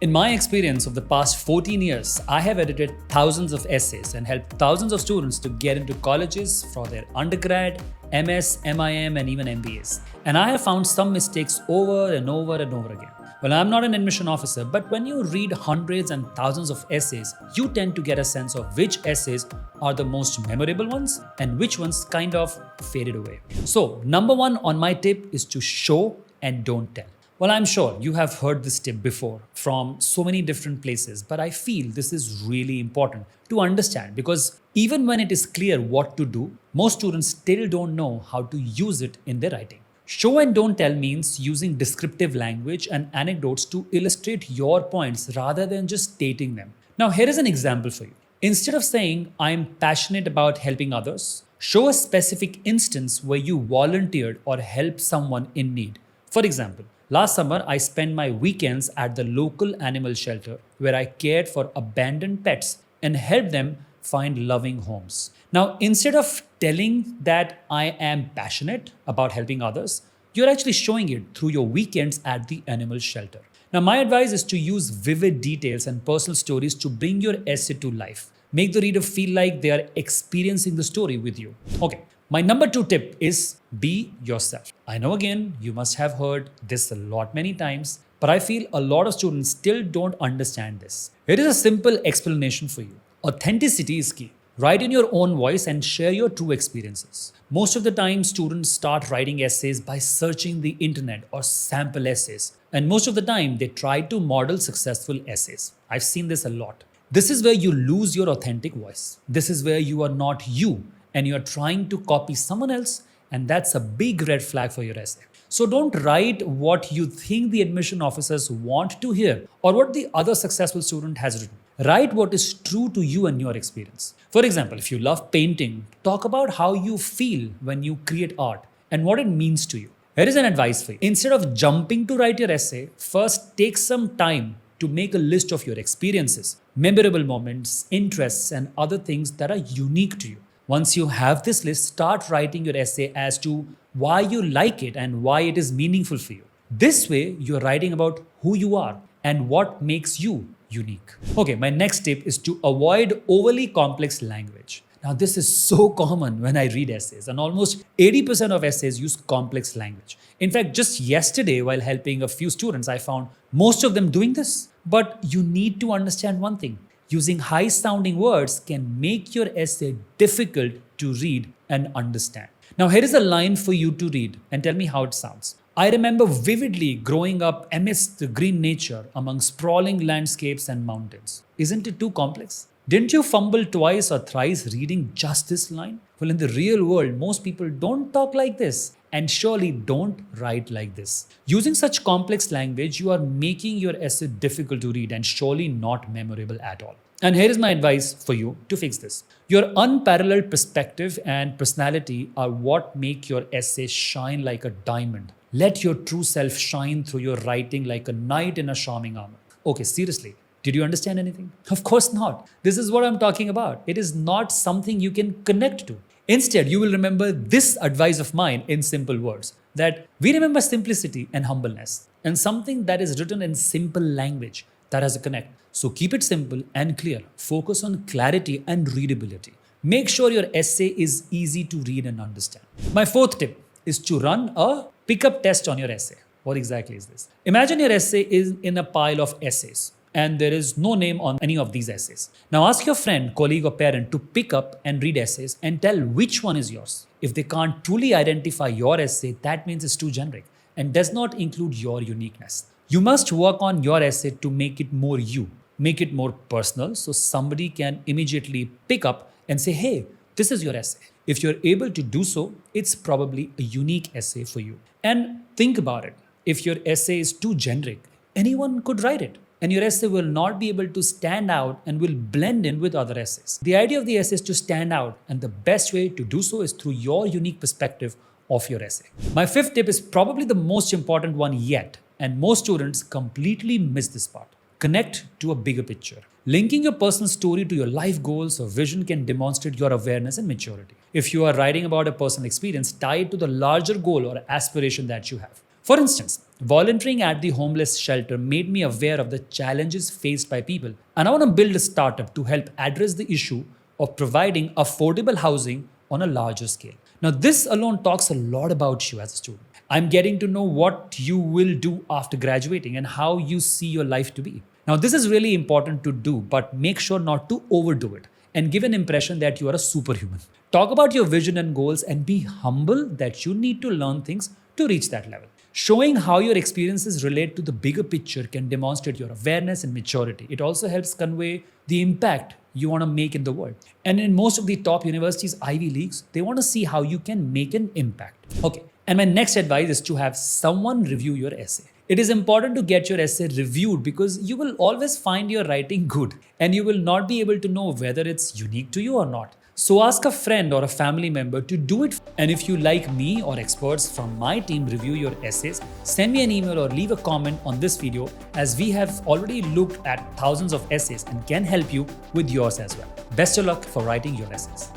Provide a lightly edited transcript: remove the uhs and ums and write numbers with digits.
In my experience of the past 14 years, I have edited thousands of essays and helped thousands of students to get into colleges for their undergrad, MS, MIM, and even MBAs. And I have found some mistakes over and over and over again. Well, I'm not an admission officer, but when you read hundreds and thousands of essays, you tend to get a sense of which essays are the most memorable ones and which ones kind of faded away. So, number one on my tip is to show and don't tell. Well, I'm sure you have heard this tip before from so many different places, but I feel this is really important to understand because even when it is clear what to do, most students still don't know how to use it in their writing. Show and don't tell means using descriptive language and anecdotes to illustrate your points rather than just stating them. Now, here is an example for you. Instead of saying, I'm passionate about helping others, show a specific instance where you volunteered or helped someone in need. For example, last summer, I spent my weekends at the local animal shelter where I cared for abandoned pets and helped them find loving homes. Now, instead of telling that I am passionate about helping others, you're actually showing it through your weekends at the animal shelter. Now, my advice is to use vivid details and personal stories to bring your essay to life. Make the reader feel like they are experiencing the story with you. Okay. My number 2 tip is be yourself. I know again, you must have heard this a lot many times, but I feel a lot of students still don't understand this. Here is a simple explanation for you. Authenticity is key. Write in your own voice and share your true experiences. Most of the time, students start writing essays by searching the internet or sample essays. And most of the time, they try to model successful essays. I've seen this a lot. This is where you lose your authentic voice. This is where you are not you and you're trying to copy someone else, and that's a big red flag for your essay. So don't write what you think the admission officers want to hear or what the other successful student has written. Write what is true to you and your experience. For example, if you love painting, talk about how you feel when you create art and what it means to you. Here is an advice for you. Instead of jumping to write your essay, first take some time to make a list of your experiences, memorable moments, interests, and other things that are unique to you. Once you have this list, start writing your essay as to why you like it and why it is meaningful for you. This way, you're writing about who you are and what makes you unique. Okay, my next tip is to avoid overly complex language. Now, this is so common when I read essays, and almost 80% of essays use complex language. In fact, just yesterday, while helping a few students, I found most of them doing this. But you need to understand one thing. Using high-sounding words can make your essay difficult to read and understand. Now, here is a line for you to read and tell me how it sounds. I remember vividly growing up amidst the green nature among sprawling landscapes and mountains. Isn't it too complex? Didn't you fumble twice or thrice reading just this line? Well, in the real world, most people don't talk like this and surely don't write like this. Using such complex language, you are making your essay difficult to read and surely not memorable at all. And here is my advice for you to fix this. Your unparalleled perspective and personality are what make your essay shine like a diamond. Let your true self shine through your writing like a knight in a charming armor. Okay, seriously. Did you understand anything? Of course not. This is what I'm talking about. It is not something you can connect to. Instead, you will remember this advice of mine in simple words, that we remember simplicity and humbleness and something that is written in simple language that has a connect. So keep it simple and clear. Focus on clarity and readability. Make sure your essay is easy to read and understand. My 4th tip is to run a pickup test on your essay. What exactly is this? Imagine your essay is in a pile of essays, and there is no name on any of these essays. Now ask your friend, colleague or parent to pick up and read essays and tell which one is yours. If they can't truly identify your essay, that means it's too generic and does not include your uniqueness. You must work on your essay to make it more you, make it more personal so somebody can immediately pick up and say, hey, this is your essay. If you're able to do so, it's probably a unique essay for you. And think about it. If your essay is too generic, anyone could write it. And your essay will not be able to stand out and will blend in with other essays. The idea of the essay is to stand out, and the best way to do so is through your unique perspective of your essay. My 5th tip is probably the most important one yet, and most students completely miss this part. Connect to a bigger picture. Linking your personal story to your life goals or vision can demonstrate your awareness and maturity. If you are writing about a personal experience, tie it to the larger goal or aspiration that you have. For instance, Volunteering at the homeless shelter made me aware of the challenges faced by people, and I want to build a startup to help address the issue of providing affordable housing on a larger scale. Now, this alone talks a lot about you as a student. I'm getting to know what you will do after graduating and how you see your life to be. Now, this is really important to do, but make sure not to overdo it and give an impression that you are a superhuman. Talk about your vision and goals and be humble that you need to learn things to reach that level. Showing how your experiences relate to the bigger picture can demonstrate your awareness and maturity. It also helps convey the impact you want to make in the world. And in most of the top universities, Ivy Leagues, they want to see how you can make an impact. Okay. And my next advice is to have someone review your essay. It is important to get your essay reviewed because you will always find your writing good and you will not be able to know whether it's unique to you or not. So ask a friend or a family member to do it. And if you like me or experts from my team review your essays, send me an email or leave a comment on this video, as we have already looked at thousands of essays and can help you with yours as well. Best of luck for writing your essays.